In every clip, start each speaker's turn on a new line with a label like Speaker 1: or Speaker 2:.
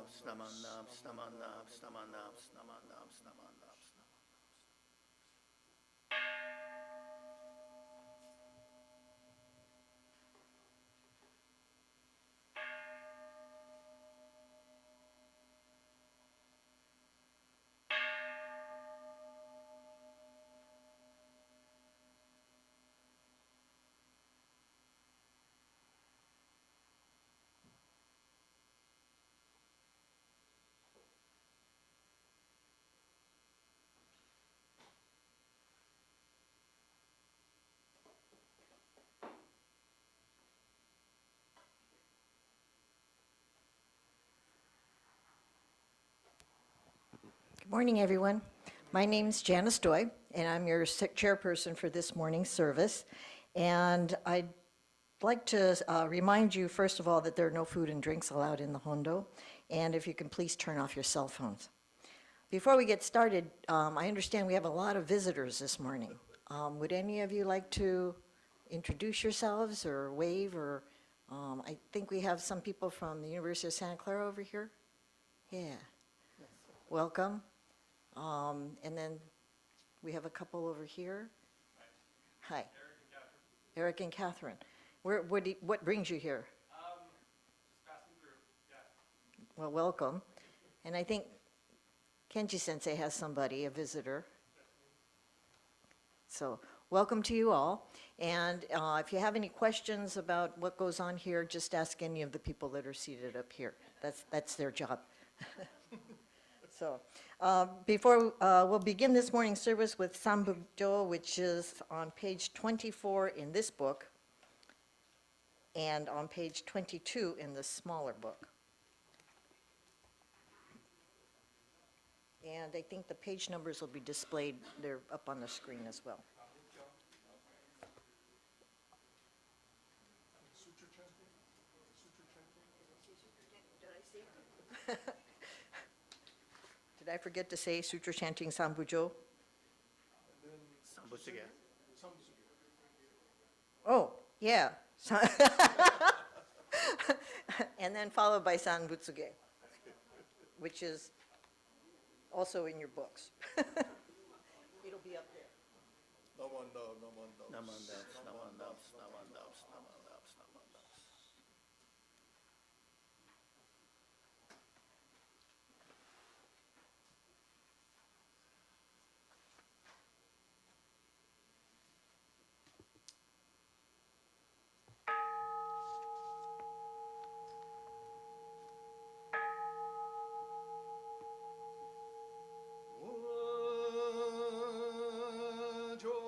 Speaker 1: Snamandam, snamandam, snamandam, snamandam, snamandam.
Speaker 2: Good morning, everyone. My name's Janice Doy, and I'm your chairperson for this morning's service. And I'd like to remind you, first of all, that there are no food and drinks allowed in the Hondo, and if you can please turn off your cell phones. Before we get started, I understand we have a lot of visitors this morning. Would any of you like to introduce yourselves or wave, or I think we have some people from the University of Santa Clara over here. Yeah, welcome. And then we have a couple over here. Hi. Eric and Catherine. What brings you here?
Speaker 3: Just passing through, yeah.
Speaker 2: Well, welcome. And I think Kenji Sensei has somebody, a visitor. So welcome to you all. And if you have any questions about what goes on here, just ask any of the people that are seated up here. That's their job. So we'll begin this morning's service with Sambujo, which is on page 24 in this book and on page 22 in the smaller book. And I think the page numbers will be displayed, they're up on the screen as well.
Speaker 3: Sutra chanting? Sutra chanting?
Speaker 2: Did I see? Did I forget to say sutra chanting Sambujo?
Speaker 3: And then
Speaker 1: Sambusuge.
Speaker 3: Sambusuge.
Speaker 2: Oh, yeah. And then followed by Sanbutsuge, which is also in your books. It'll be up there.
Speaker 3: Namanda, namanda.
Speaker 1: Namandam, snamandam, snamandam, snamandam, snamandam.
Speaker 3: Wajo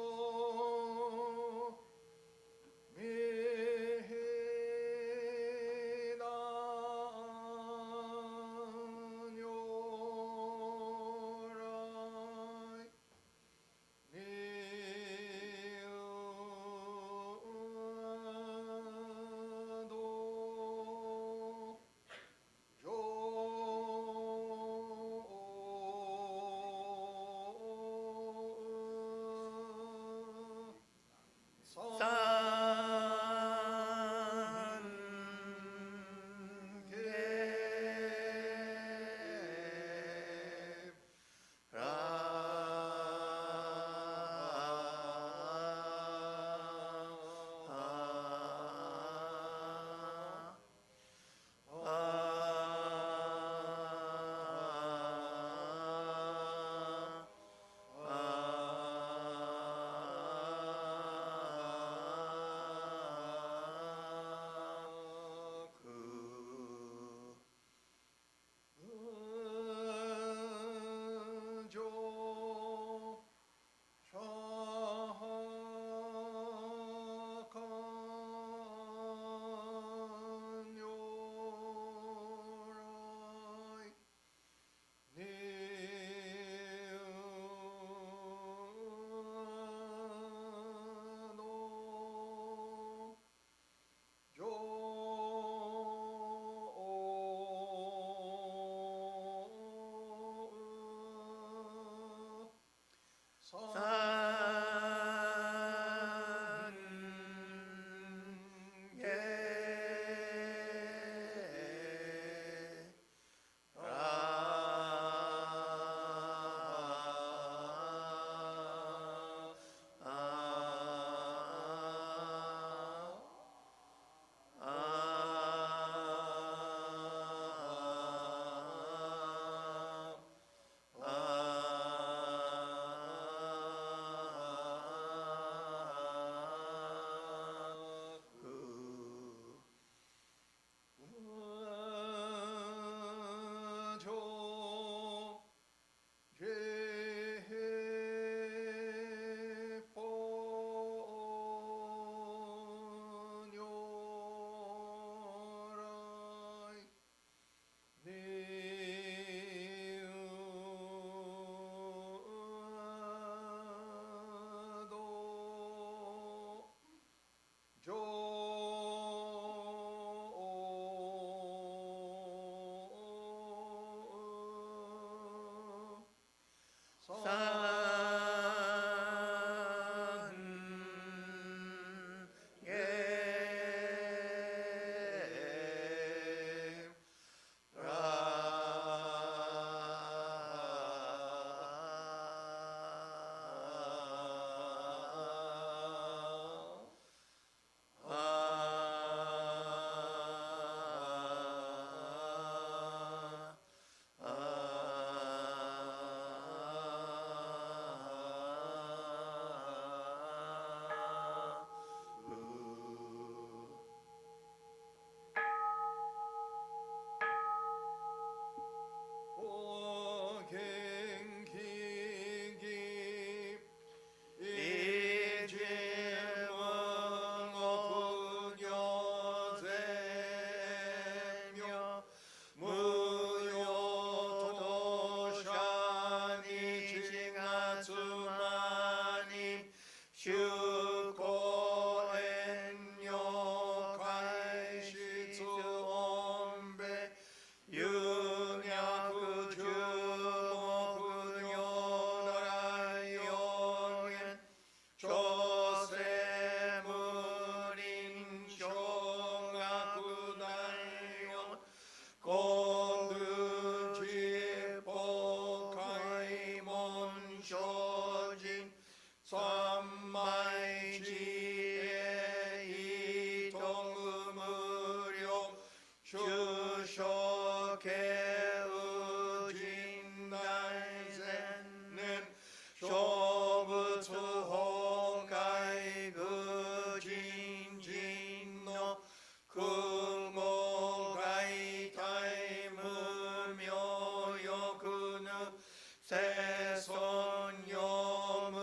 Speaker 1: 세손 요문인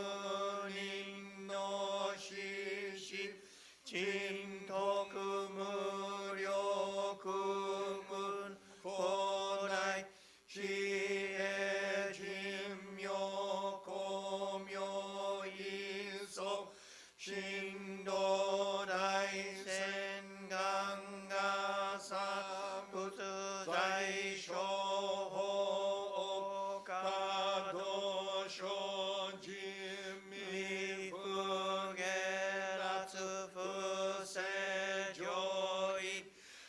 Speaker 1: 너시시 진토 금으려 금은 고나이 시에 진묘 고묘 이속 신도다이 센강가사 부스다이 쇼호 가도쇼 진미 부게라츠 부세조이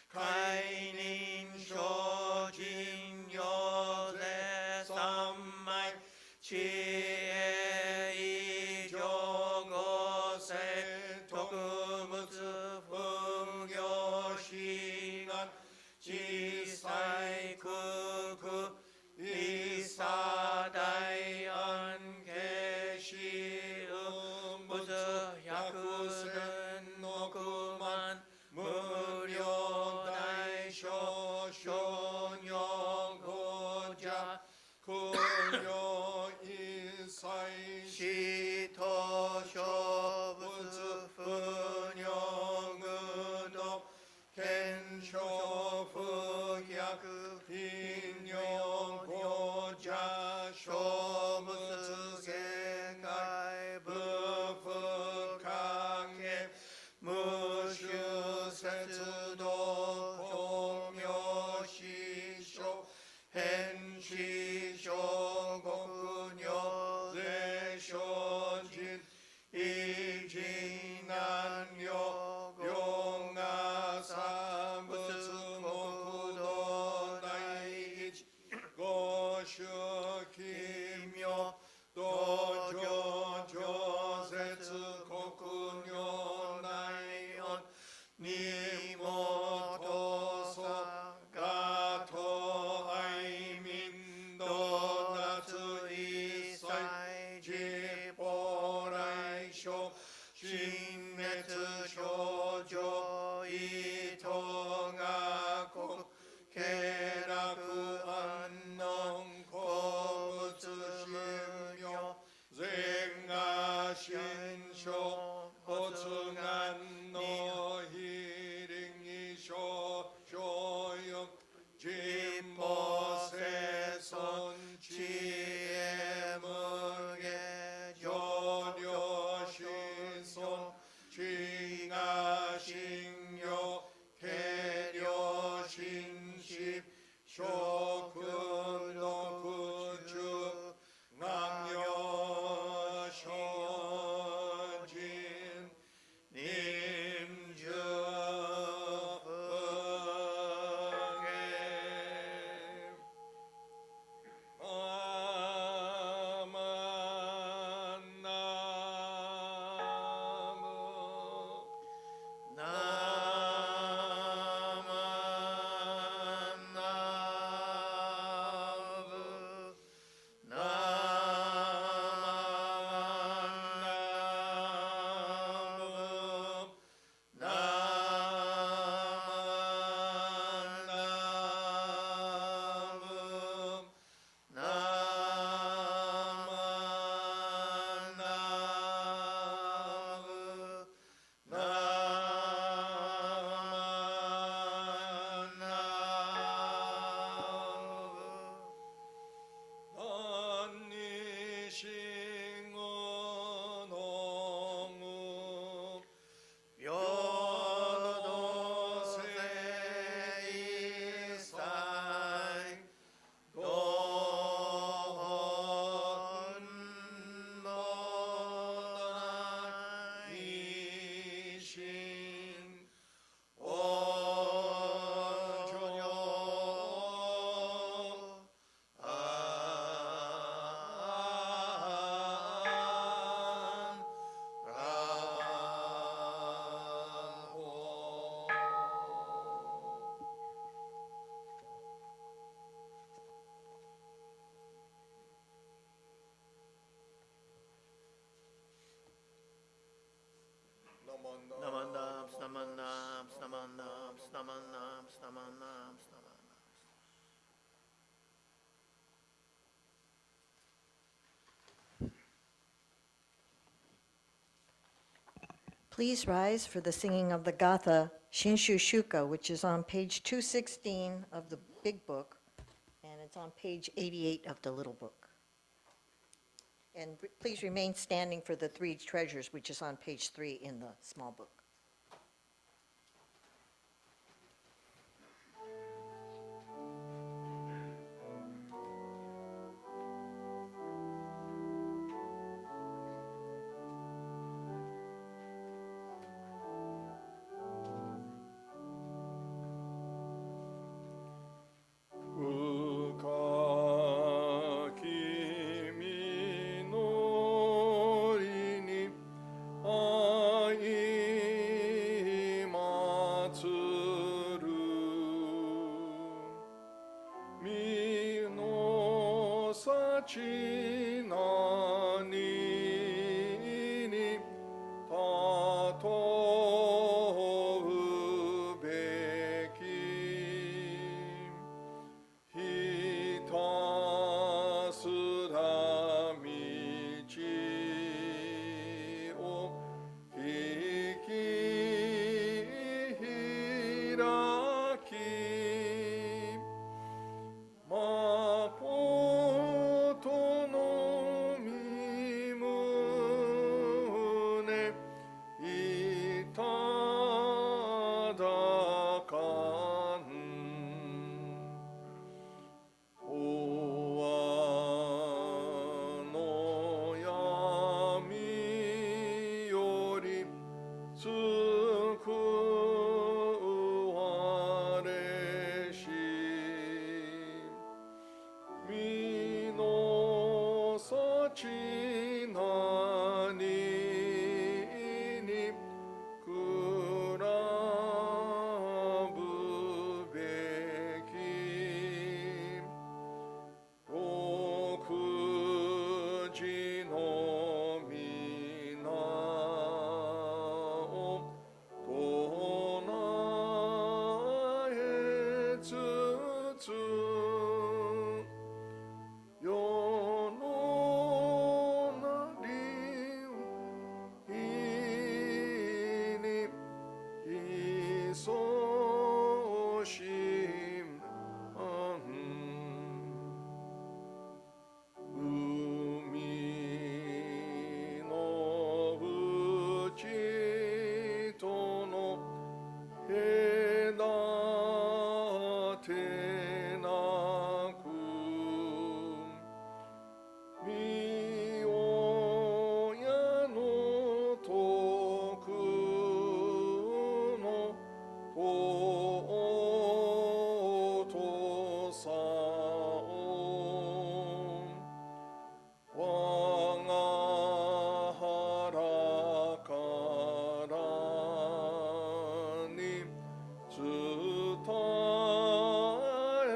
Speaker 1: 가인인 쇼진 요세 삼마이 지혜 이조고세 도금으스 풍교시간 지사이 그그 이사다이 안계시 음부스 야크는 노그만 무료다이 쇼쇼녀고자
Speaker 3: 그녀 이사이
Speaker 1: 시토쇼부스 분영의도 겐쇼프야그 빈영고자 쇼무스게가이 부프강해 무슈세츠도 공묘시쇼 헨시쇼 고군요 레쇼진 이진난요 용아사 무스고구도 나이지 고슈기묘 도조조세츠 고군요 나이온 니모도사 가토 아이민도 나츠 이사이 지보라이쇼 신네츠 쇼조 이통아고 게라그 안농 고무스시며 쟁가신쇼 호승한 노히링이쇼 쇼영 진모세손 지혜무게 조료시손 징하신요 계료신십 쇼근노구주 낭여쇼진 님주응에 나만남 스나만남 스나만남 스나만남 스나만남 스나만남
Speaker 2: Please rise for the singing of the Gatha Shinshu Shuka, which is on page 216 of the big book, and it's on page 88 of the little book. And please remain standing for the three treasures, which is on page 3 in the small book.
Speaker 3: 深き実りに愛祭る身の幸何に例うべきひたすら道を引き開きまことの身胸いただかん永遠の闇より救われし身の幸何に比ぶべき独自の皆を唱えつつ世のなりに勤し海の内との隔てなく身親の遠くの尊さを我が腹からに伝え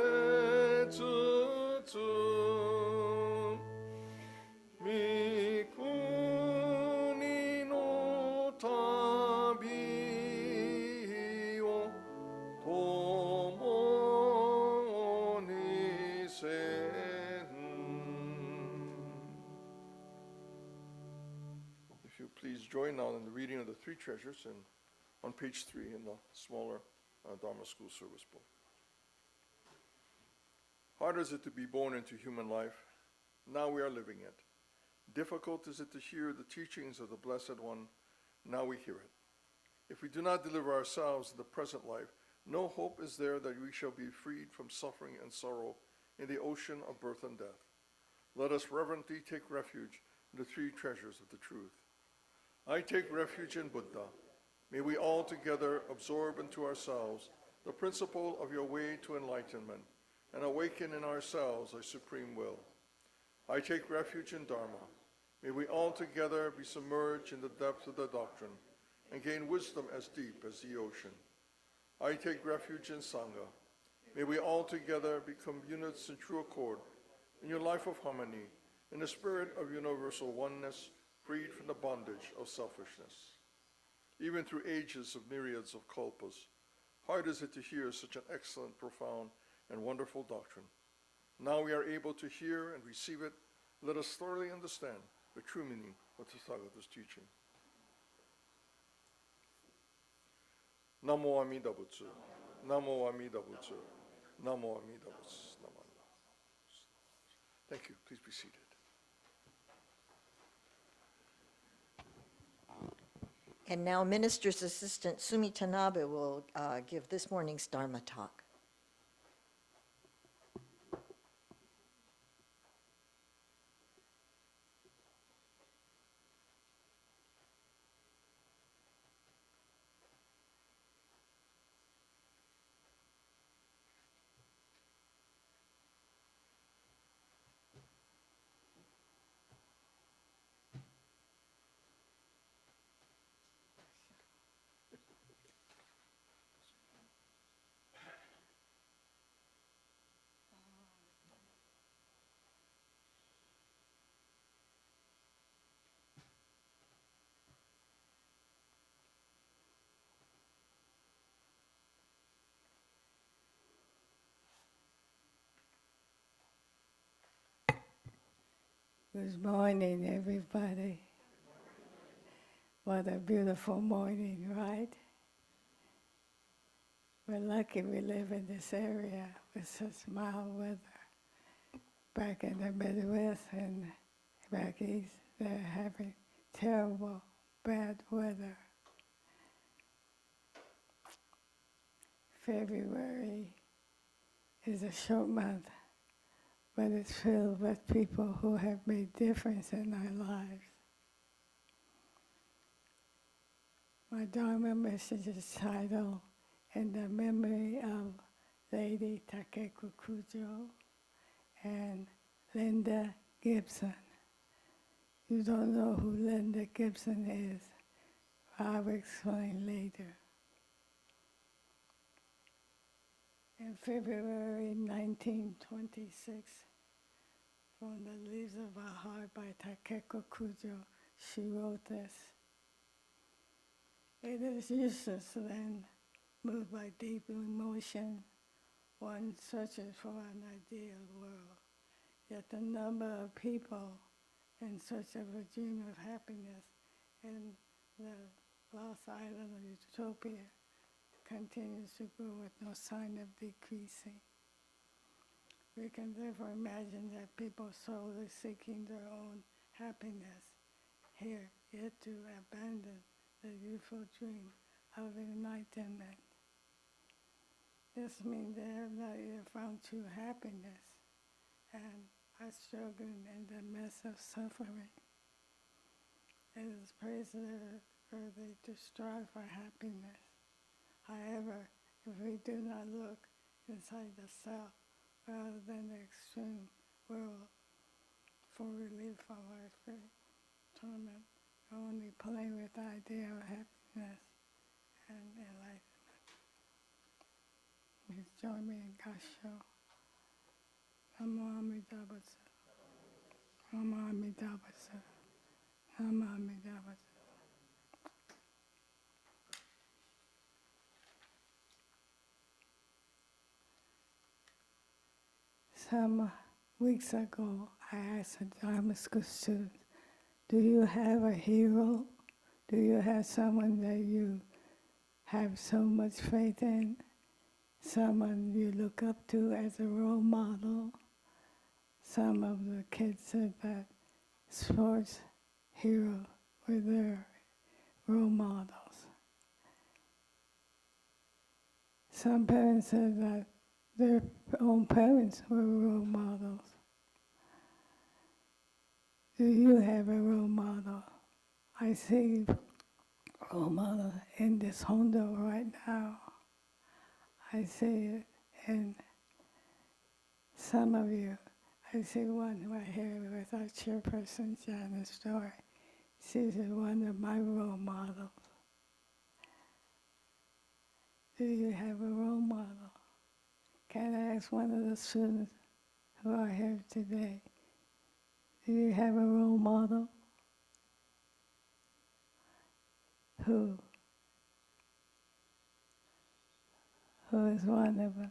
Speaker 3: つつ御国の旅を共にせん。If you please join now in the reading of the three treasures and on page 3 in the smaller Dharma School Service book. Hard is it to be born into human life. Now we are living it. Difficult is it to hear the teachings of the Blessed One. Now we hear it. If we do not deliver ourselves in the present life, no hope is there that we shall be freed from suffering and sorrow in the ocean of birth and death. Let us reverently take refuge in the three treasures of the truth. I take refuge in Buddha. May we all together absorb into ourselves the principle of your way to enlightenment and awaken in ourselves a supreme will. I take refuge in Dharma. May we all together be submerged in the depths of the doctrine and gain wisdom as deep as the ocean. I take refuge in Sangha. May we all together become units in true accord in your life of harmony, in the spirit of universal oneness, freed from the bondage of selfishness. Even through ages of myriads of kalpas, hard is it to hear such an excellent, profound, and wonderful doctrine. Now we are able to hear and receive it. Let us thoroughly understand the true meaning of Tathagata's teaching. Namo Amida Butsu. Namo Amida Butsu. Namo Amida Butsu. Thank you. Please be seated.
Speaker 2: And now Minister's Assistant Sumi Tanabe will give this morning's Dharma talk.
Speaker 4: Good morning, everybody. What a beautiful morning, right? We're lucky we live in this area with such mild weather. Back in the Midwest and back east, they're having terrible, bad weather. February is a short month, but it's filled with people who have made difference in our lives. My Dharma message is titled, In the Memory of Lady Takeko Kujo and Linda Gibson. You don't know who Linda Gibson is. I'll explain later. In February 1926, from the Leaves of Our Heart by Takeko Kujo, she wrote this. It is useless then, moved by deep emotion, one searches for an ideal world. Yet the number of people in search of a dream of happiness in the lost island of utopia continues to grow with no sign of decreasing. We can therefore imagine that people solely seeking their own happiness here, yet to abandon the youthful dream of enlightenment. This means they have not yet found true happiness and are struggling in the midst of suffering. It is praiseworthy to strive for happiness. However, if we do not look inside the self rather than the extreme world for relief from our torment, only playing with the idea of happiness and enlightenment. Please join me in Gasho. Namo Amida Butsu. Namo Amida Butsu. Namo Amida Butsu. Some weeks ago, I asked a Dharma school student, do you have a hero? Do you have someone that you have so much faith in? Someone you look up to as a role model? Some of the kids said that sports heroes were their role models. Some parents said that their own parents were role models. Do you have a role model? I see role model in this Hondo right now. I see it in some of you. I see one right here with our chairperson, Janice Dory. She's one of my role models. Do you have a role model? Can I ask one of the students who are here today, do you have a role model? Who? Who is one of them?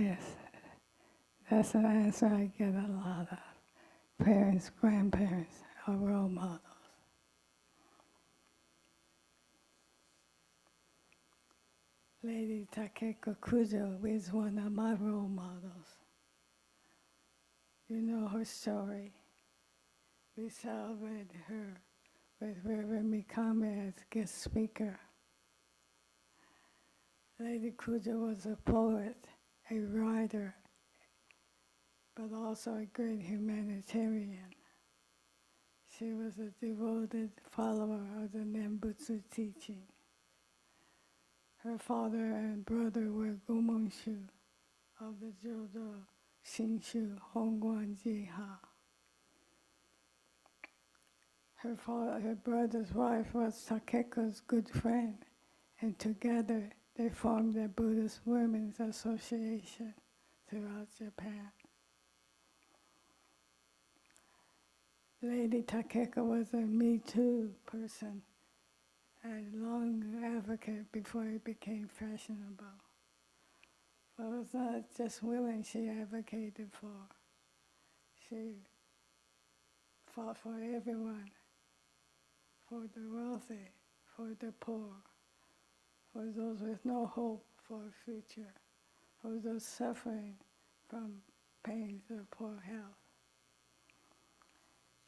Speaker 4: Yes, that's an answer I get a lot of. Parents, grandparents are role models. Lady Takeko Kujo is one of my role models. You know her story. We celebrated her with Reverend Mikame as guest speaker. Lady Kujo was a poet, a writer, but also a great humanitarian. She was a devoted follower of the Nembutsu teaching. Her father and brother were Gomonshu of the Jodo Shinshu Hongguan Jiha. Her brother's wife was Takeko's good friend, and together they formed the Buddhist Women's Association throughout Japan. Lady Takeko was a Me Too person, a long advocate before it became fashionable. But it was not just women she advocated for. She fought for everyone, for the wealthy, for the poor, for those with no hope for a future, for those suffering from pains of poor health.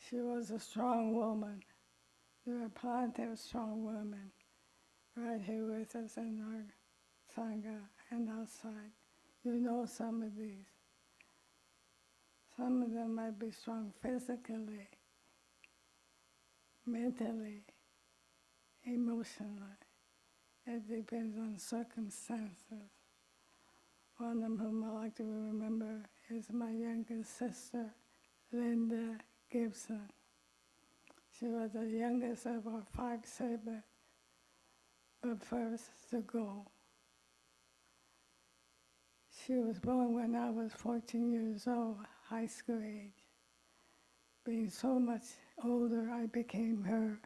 Speaker 4: She was a strong woman. There are plenty of strong women right here with us in our Sangha and outside. You know some of these. Some of them might be strong physically, mentally, emotionally. It depends on circumstances. One of whom I like to remember is my younger sister, Linda Gibson. She was the youngest of our 5 siblings, but first to go. She was born when I was 14 years old, high school age. Being so much older, I became her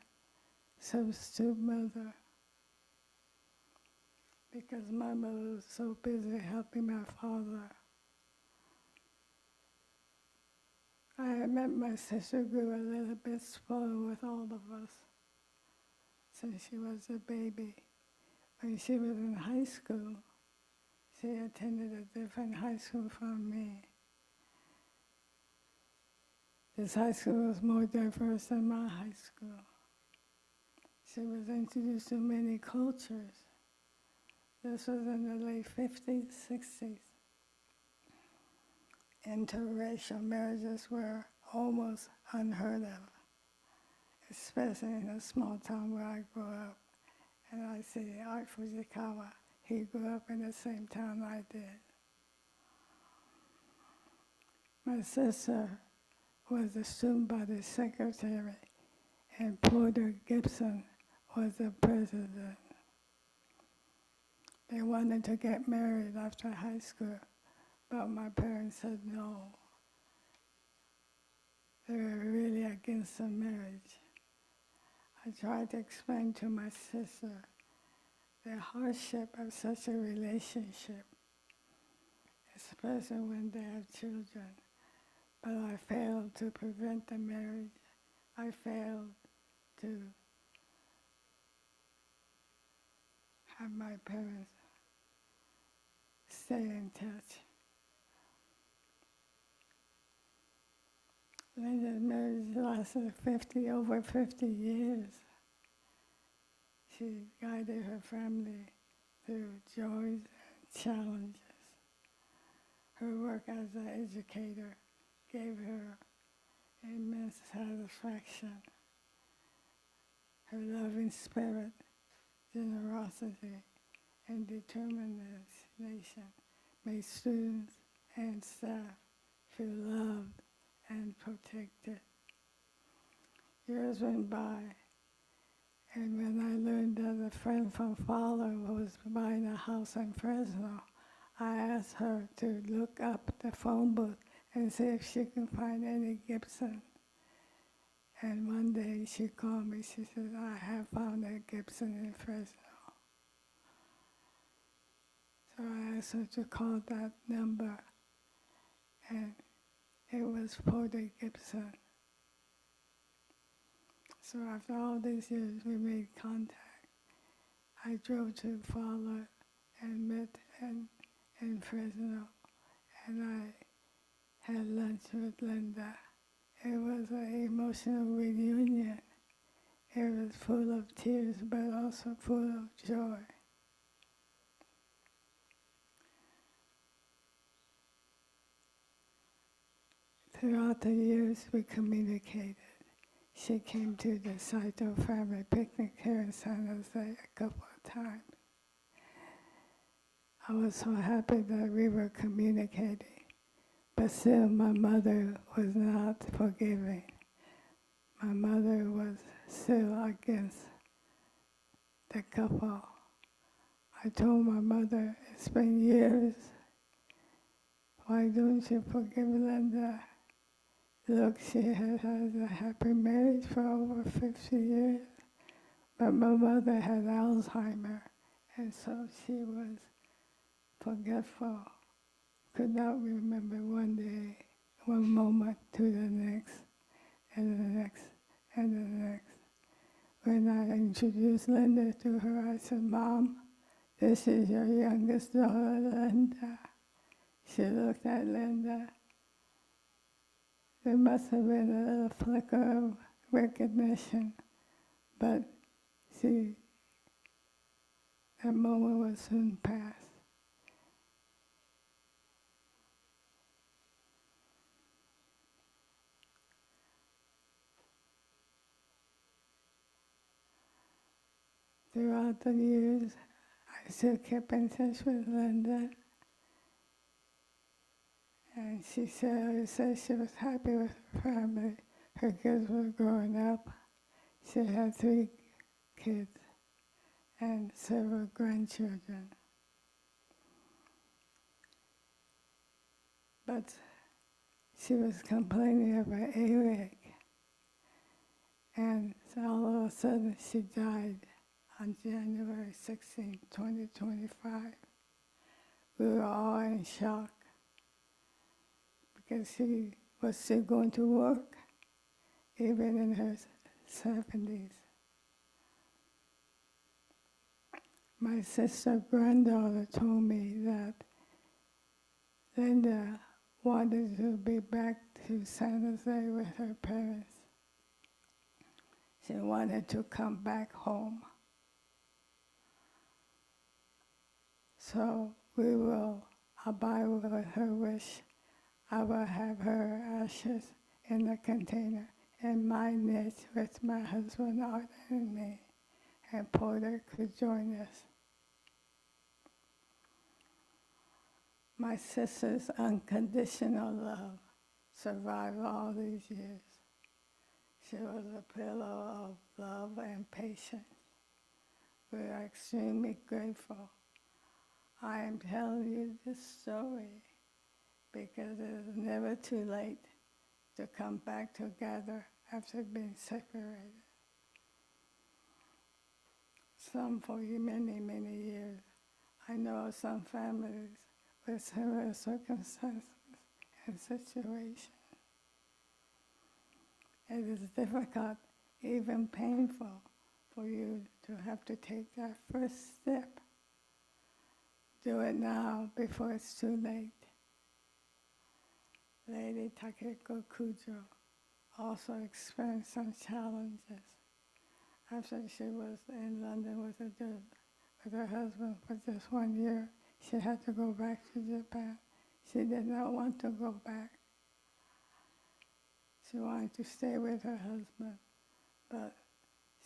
Speaker 4: substitute mother because my mother was so busy helping my father. I met my sister grew a little bit spoiled with all of us since she was a baby. When she was in high school, she attended a different high school from me. This high school was more diverse than my high school. She was introduced to many cultures. This was in the late 50s, 60s. Interracial marriages were almost unheard of, especially in a small town where I grew up. And I see Art Fujikawa, he grew up in the same town I did. My sister was a student body secretary, and Porter Gibson was the president. They wanted to get married after high school, but my parents said no. They were really against the marriage. I tried to explain to my sister the hardship of such a relationship, especially when they have children. But I failed to prevent the marriage. I failed to have my parents stay in touch. Linda's marriage lasted over 50 years. She guided her family through joys and challenges. Her work as an educator gave her immense satisfaction. Her loving spirit, generosity, and determination made students and staff feel loved and protected. Years went by, and when I learned that a friend from Fowler was buying a house in Fresno, I asked her to look up the phone book and see if she could find any Gibson. And one day she called me, she said, I have found a Gibson in Fresno. So I asked her to call that number, and it was Porter Gibson. So after all these years, we made contact. I drove to Fowler and met in Fresno, and I had lunch with Linda. It was an emotional reunion. It was full of tears, but also full of joy. Throughout the years, we communicated. She came to the Saito family picnic here in San Jose a couple of times. I was so happy that we were communicating, but still my mother was not forgiving. My mother was still against the couple. I told my mother, it's been years. Why don't you forgive Linda? Look, she has had a happy marriage for over 50 years, but my mother had Alzheimer's, and so she was forgetful, could not remember one day, one moment to the next, and the next, and the next. When I introduced Linda to her, I said, Mom, this is your youngest daughter, Linda. She looked at Linda. There must have been a little flicker of recognition, but that moment was soon past. Throughout the years, I still kept in touch with Linda. And she said she was happy with her family. Her kids were growing up. She had 3 kids and several grandchildren. But she was complaining of her earache. And so all of a sudden she died on January 16, 2025. We were all in shock, because she was still going to work, even in her 70s. My sister granddaughter told me that Linda wanted to be back to San Jose with her parents. She wanted to come back home. So we will abide with her wish. I will have her ashes in a container in my niche with my husband Art and me, and Porter could join us. My sister's unconditional love survived all these years. She was a pillar of love and patience. We are extremely grateful. I am telling you this story because it is never too late to come back together after being separated. Some for many, many years. I know some families with similar circumstances and situations. It is difficult, even painful, for you to have to take that first step. Do it now before it's too late. Lady Takeko Kujo also experienced some challenges. After she was in London with her husband for just 1 year, she had to go back to Japan. She did not want to go back. She wanted to stay with her husband, but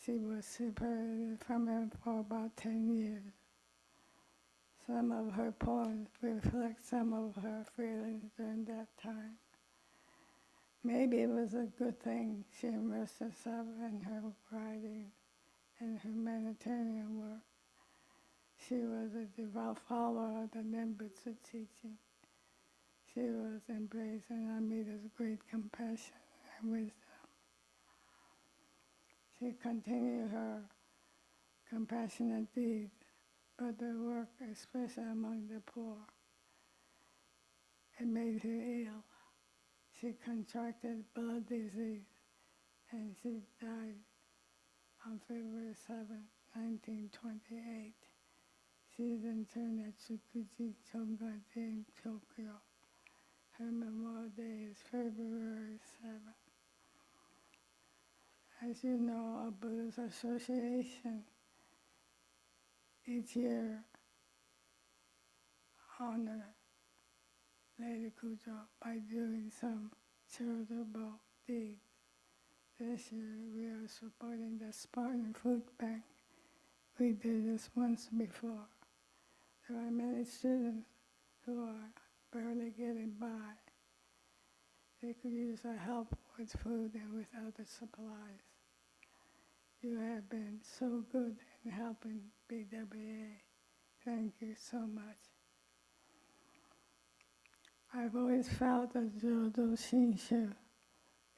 Speaker 4: she was separated from him for about 10 years. Some of her poems reflect some of her feelings during that time. Maybe it was a good thing she immersed herself in her writing and humanitarian work. She was a devout follower of the Nembutsu teaching. She was embracing Amida's great compassion and wisdom. She continued her compassionate deeds but the work, especially among the poor, it made her ill. She contracted blood disease and she died on February 7, 1928. She is interred at Tsukuji Chongaji in Tokyo. Her memorial day is February 7th. As you know, a Buddhist association each year honor Lady Kujo by doing some charitable deeds. This year we are supporting the Spartan Food Bank. We did this once before. There are many students who are barely getting by. They could use our help with food and with other supplies. You have been so good in helping BWA. Thank you so much. I've always felt that Jodo Shinshu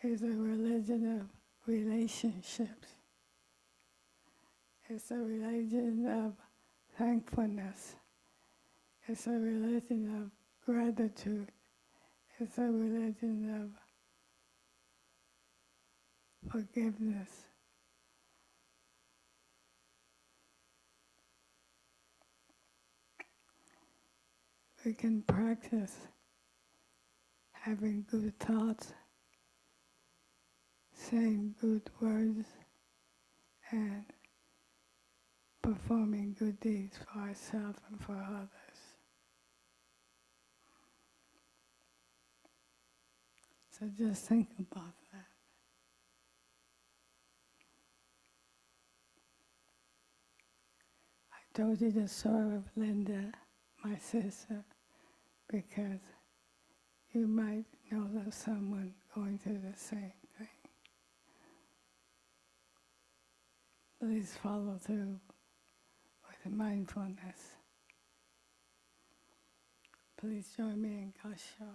Speaker 4: is a religion of relationships. It's a religion of thankfulness. It's a religion of gratitude. It's a religion of forgiveness. We can practice having good thoughts, saying good words, and performing good deeds for ourselves and for others. So just think about that. I told you the story of Linda, my sister, because you might know of someone going through the same thing. Please follow through with mindfulness. Please join me in Gassho.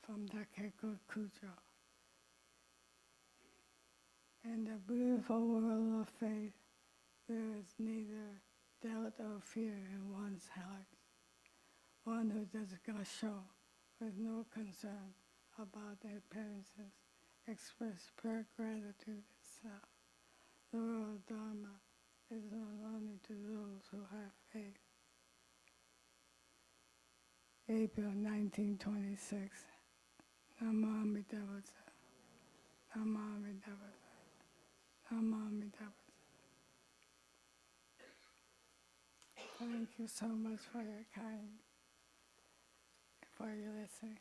Speaker 4: From Dakeko Kujo. In the beautiful world of faith, there is neither doubt or fear in one's heart. One who does Gassho with no concern about their appearances express pure gratitude itself. The world Dharma is known only to those who have faith. April 1926. Namo Amida Butsu. Namo Amida Butsu. Namo Amida Butsu. Thank you so much for your kind, for your listening.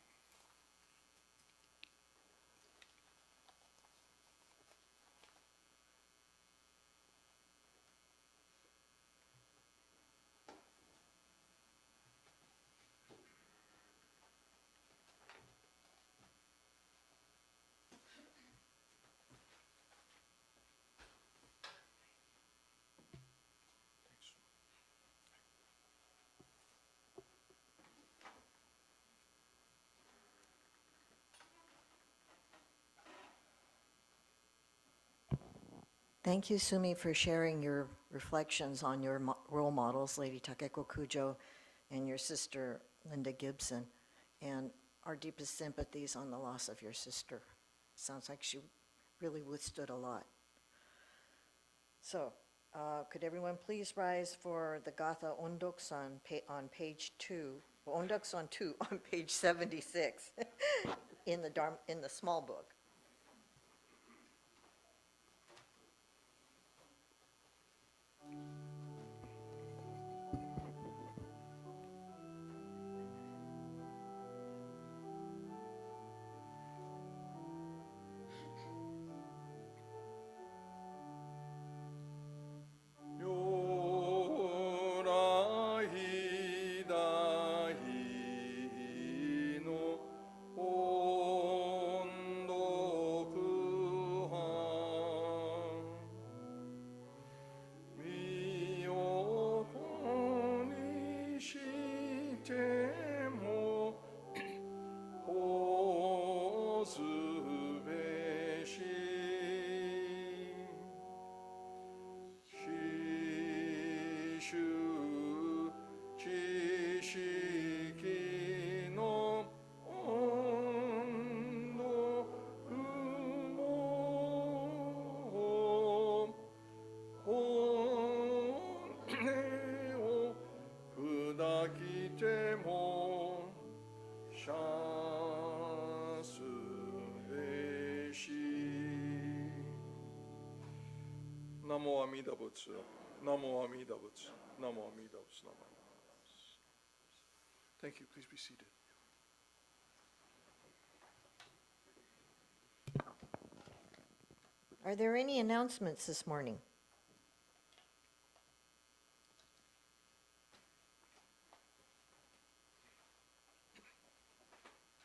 Speaker 2: Thank you, Sumi, for sharing your reflections on your role models, Lady Takeko Kujo and your sister, Linda Gibson, and our deepest sympathies on the loss of your sister. Sounds like she really withstood a lot. So, could everyone please rise for the Gatha Ondoksan on page 2, Ondoksan 2 on page 76 in the small book.
Speaker 3: Namo Amida Butsu. Namo Amida Butsu. Namo Amida Butsu. Namo Amida Butsu. Thank you. Please be seated.
Speaker 2: Are there any announcements this morning?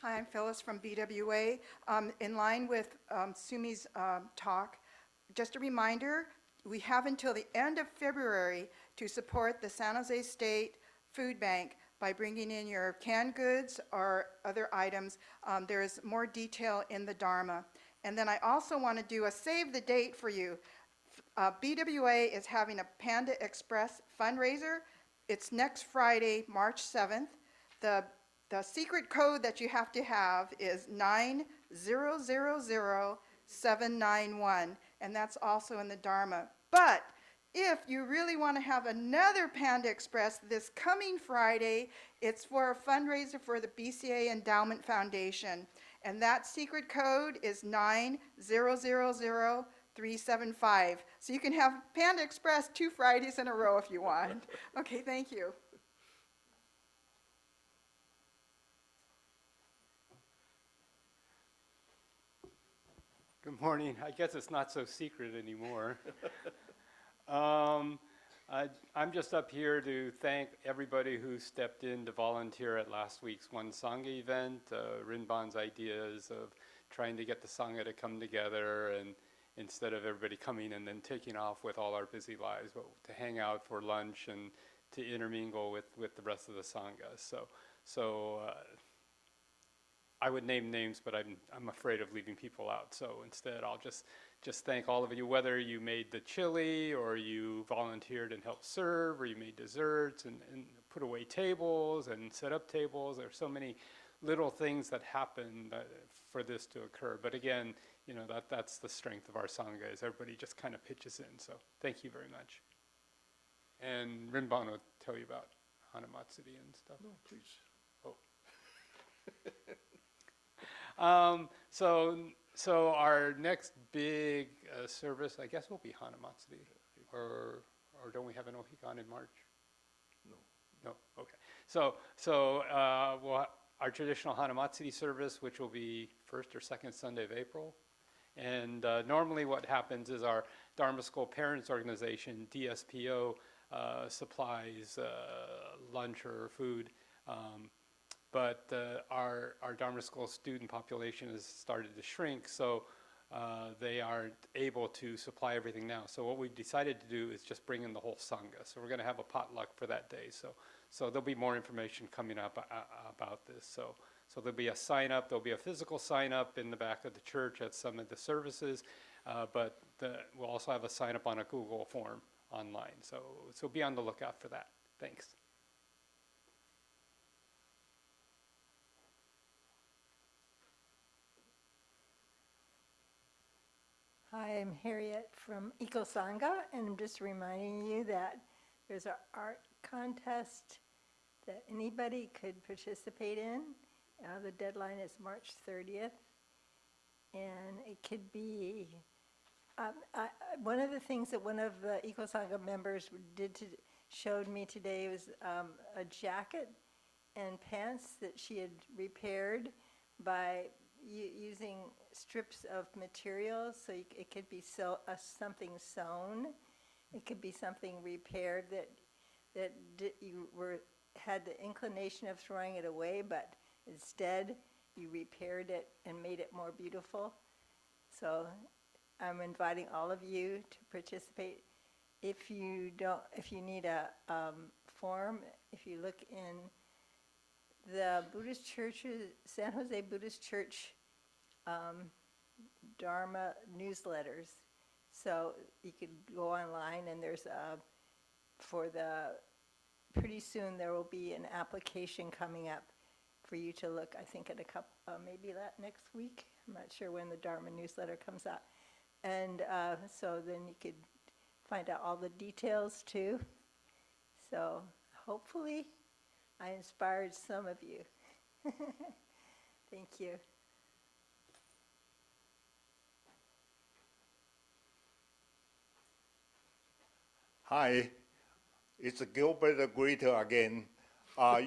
Speaker 5: Hi, I'm Phyllis from BWA. In line with Sumi's talk, just a reminder, we have until the end of February to support the San Jose State Food Bank by bringing in your canned goods or other items. There is more detail in the Dharma. And then I also want to do a save the date for you. BWA is having a Panda Express fundraiser. It's next Friday, March 7th. The secret code that you have to have is 9000791, and that's also in the Dharma. But if you really want to have another Panda Express this coming Friday, it's for a fundraiser for the BCA Endowment Foundation. And that secret code is 9000375. So you can have Panda Express 2 Fridays in a row if you want. Okay, thank you.
Speaker 6: Good morning. I guess it's not so secret anymore. I'm just up here to thank everybody who stepped in to volunteer at last week's One Sangha event. Rinpon's ideas of trying to get the Sangha to come together, and instead of everybody coming and then taking off with all our busy lives, but to hang out for lunch and to intermingle with the rest of the Sangha. So I would name names, but I'm afraid of leaving people out. So instead, I'll just thank all of you, whether you made the chili or you volunteered and helped serve, or you made desserts and put away tables and set up tables. There's so many little things that happen for this to occur. But again, you know, that's the strength of our Sangha, is everybody just kind of pitches in. So thank you very much. And Rinpon will tell you about Hanamatsuri and stuff.
Speaker 3: No, please.
Speaker 6: So our next big service, I guess, will be Hanamatsuri, or don't we have an Ohikan in March? No. Okay. So our traditional Hanamatsuri service, which will be first or second Sunday of April, and normally what happens is our Dharma School Parents Organization, DSPO, supplies lunch or food. But our Dharma School student population has started to shrink, so they aren't able to supply everything now. So what we've decided to do is just bring in the whole Sangha. So we're going to have a potluck for that day. So there'll be more information coming up about this. So there'll be a sign up. There'll be a physical sign up in the back of the church at some of the services, but we'll also have a sign up on a Google form online. So be on the lookout for that. Thanks.
Speaker 7: Hi, I'm Harriet from Eco Sangha, and I'm just reminding you that there's an art contest that anybody could participate in. The deadline is March 30th, and it could be, one of the things that one of the Eco Sangha members showed me today was a jacket and pants that she had repaired by using strips of materials. So it could be something sewn, it could be something repaired that you had the inclination of throwing it away, but instead you repaired it and made it more beautiful. So I'm inviting all of you to participate. If you need a form, if you look in the Buddhist churches, San Jose Buddhist Church Dharma newsletters. So you could go online, and there's pretty soon there will be an application coming up for you to look, I think at a couple, maybe next week. I'm not sure when the Dharma newsletter comes out. And so then you could find out all the details too. So hopefully I inspired some of you. Thank you.
Speaker 8: Hi, it's Gilbert Greeter again.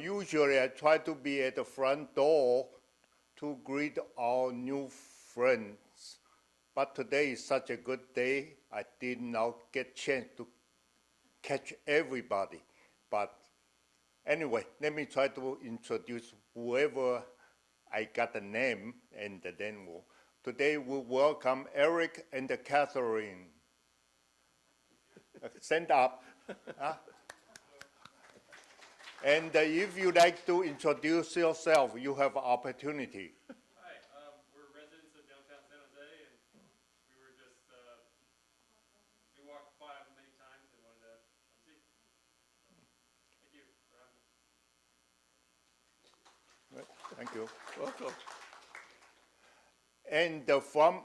Speaker 8: Usually I try to be at the front door to greet our new friends. But today is such a good day, I did not get chance to catch everybody. But anyway, let me try to introduce whoever I got the name, and then today we welcome Eric and Catherine. Stand up. Huh? And if you'd like to introduce yourself, you have opportunity.
Speaker 9: Hi, we're residents of downtown San Jose, and we were just, we walked by many times and wanted to come see. So, thank you for having us.
Speaker 8: Thank you.
Speaker 3: Welcome.
Speaker 8: And from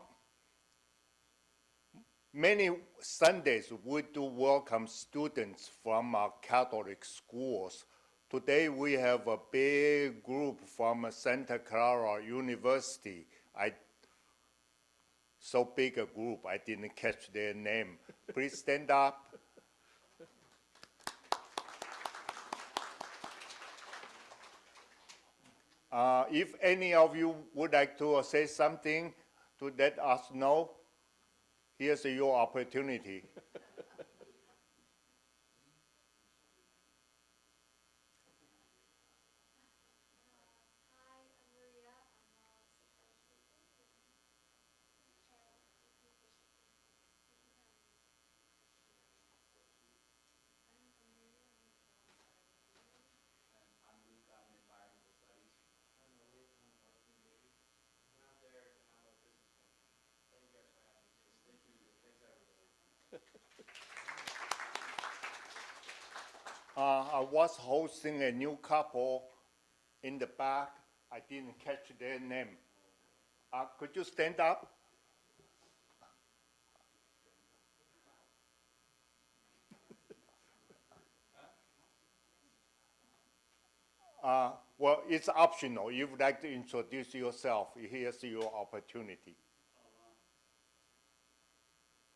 Speaker 8: many Sundays, we do welcome students from our Catholic schools. Today, we have a big group from Santa Clara University. So big a group, I didn't catch their name. Please stand up. If any of you would like to say something to let us know, here's your opportunity.
Speaker 10: Hi, I'm Maria. I'm
Speaker 8: I was hosting a new couple in the back. I didn't catch their name. Could you stand up? Well, it's optional. If you'd like to introduce yourself, here's your opportunity.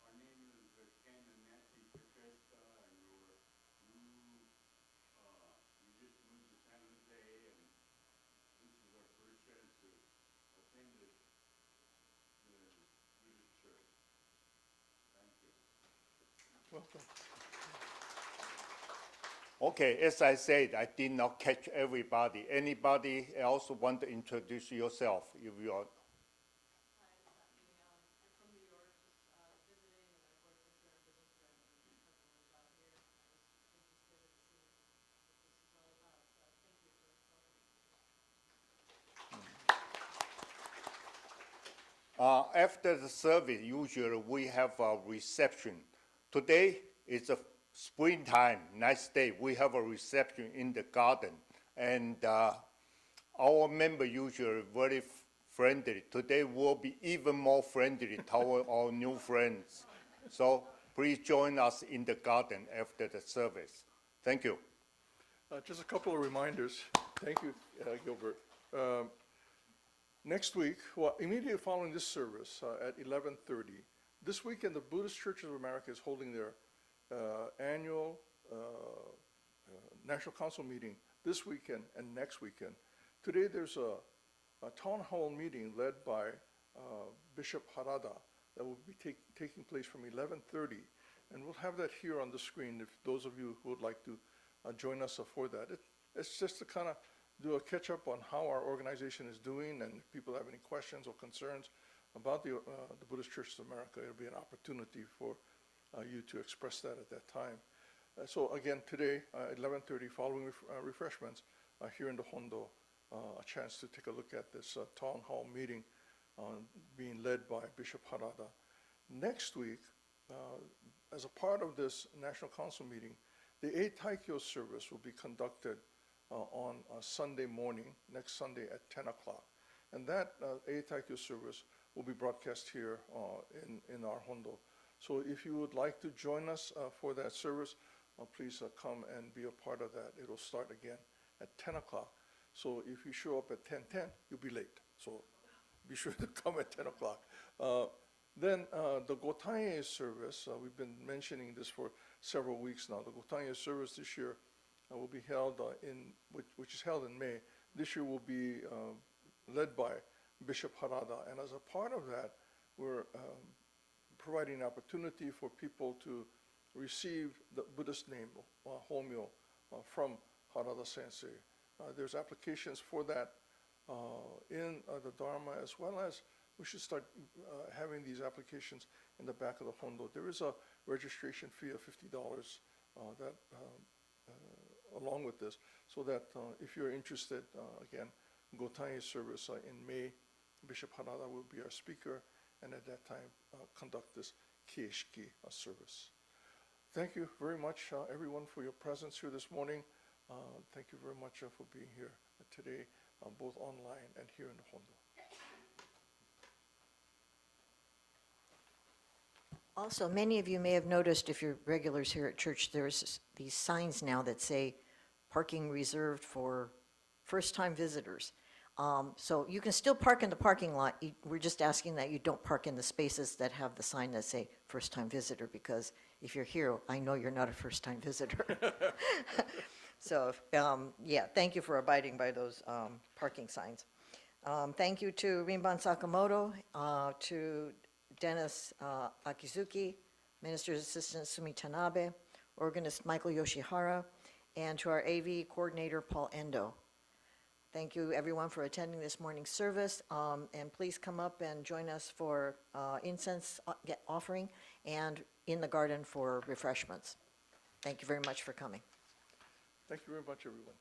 Speaker 11: Our name is Ken and Nancy Petreska, and we just moved to San Jose, and this is our first chance to attend the Buddhist church. Thank you.
Speaker 3: Welcome.
Speaker 8: Okay, as I said, I did not catch everybody. Anybody else want to introduce yourself? If you are. After the service, usually we have a reception. Today is a springtime, nice day. We have a reception in the garden, and our member usually very friendly. Today will be even more friendly toward our new friends. So please join us in the garden after the service. Thank you.
Speaker 3: Just a couple of reminders. Thank you, Gilbert. Next week, well, immediately following this service at 11:30, this weekend the Buddhist Churches of America is holding their annual National Council meeting this weekend and next weekend. Today there's a town hall meeting led by Bishop Harada that will be taking place from 11:30, and we'll have that here on the screen if those of you who would like to join us for that. It's just to kind of do a catch-up on how our organization is doing, and if people have any questions or concerns about the Buddhist Churches of America, it'll be an opportunity for you to express that at that time. So again, today, 11:30, following refreshments, here in the Hondo, a chance to take a look at this town hall meeting being led by Bishop Harada. Next week, as a part of this National Council meeting, the Ei Taikyo service will be conducted on Sunday morning, next Sunday at 10 o'clock. And that Ei Taikyo service will be broadcast here in our Hondo. So if you would like to join us for that service, please come and be a part of that. It'll start again at 10 o'clock. So if you show up at 10:10, you'll be late. So be sure to come at 10 o'clock. Then the Gotaye service, we've been mentioning this for several weeks now. The Gotanya service this year will be held which is held in May. This year will be led by Bishop Harada, and as a part of that, we're providing opportunity for people to receive the Buddhist name, Homyo, from Harada Sensei. There's applications for that in the Dharma, as well as we should start having these applications in the back of the Hondo. There is a registration fee of $50 that along with this, so that if you're interested, again, Gotanya service in May, Bishop Harada will be our speaker, and at that time conduct this Kieshiki service. Thank you very much, everyone, for your presence here this morning. Thank you very much for being here today, both online and here in the Hondo.
Speaker 2: Also, many of you may have noticed, if you're regulars here at church, there's these signs now that say parking reserved for first-time visitors. So you can still park in the parking lot. We're just asking that you don't park in the spaces that have the sign that say first-time visitor, because if you're here, I know you're not a first-time visitor. So, yeah, thank you for abiding by those parking signs. Thank you to Rinban Sakamoto, to Dennis Akizuki, Minister's Assistant Sumi Tanabe, Organist Michael Yoshihara, and to our AV Coordinator Paul Endo. Thank you, everyone, for attending this morning's service, and please come up and join us for incense offering and in the garden for refreshments. Thank you very much for coming.
Speaker 3: Thank you very much, everyone.